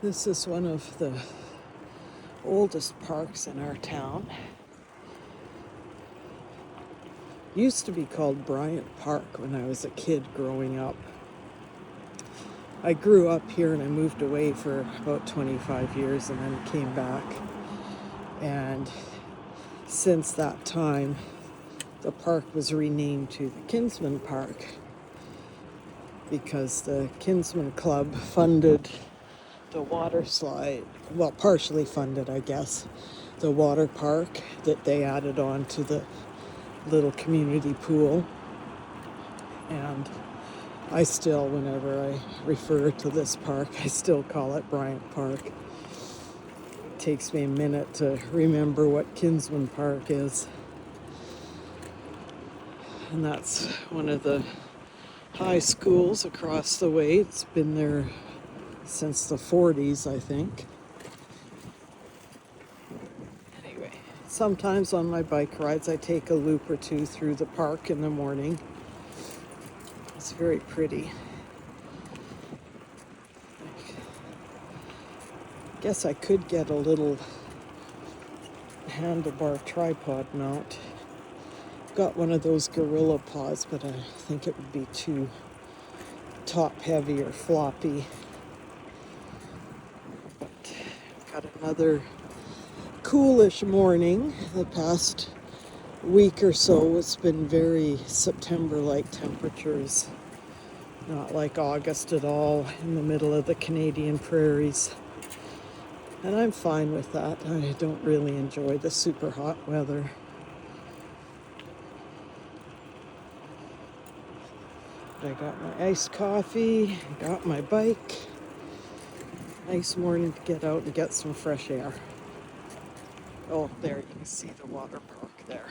This is one of the oldest parks in our town. Used to be called Bryant Park when I was a kid growing up. I grew up here and I moved away for about 25 years and then came back. And since that time, the park was renamed to the Kinsman Park because the Kinsman Club funded the water slide, well, partially funded, I guess, the water park that they added on to the little community pool. And I still, whenever I refer to this park, I still call it Bryant Park. It takes me a minute to remember what Kinsman Park is. And that's one of the high schools across the way. It's been there since the 40s, I think. Anyway, sometimes on my bike rides I take a loop or two through the park in the morning. It's very pretty. I guess I could get a little handlebar tripod mount. Got one of those Gorilla Pods, but I think it would be too top heavy or floppy. But got another coolish morning. The past week or so it's been very September-like temperatures, not like August at all in the middle of the Canadian prairies. And I'm fine with that. I don't really enjoy the super hot weather. I got my iced coffee, got my bike. Nice morning to get out and get some fresh air. Oh, there you can see the water park there.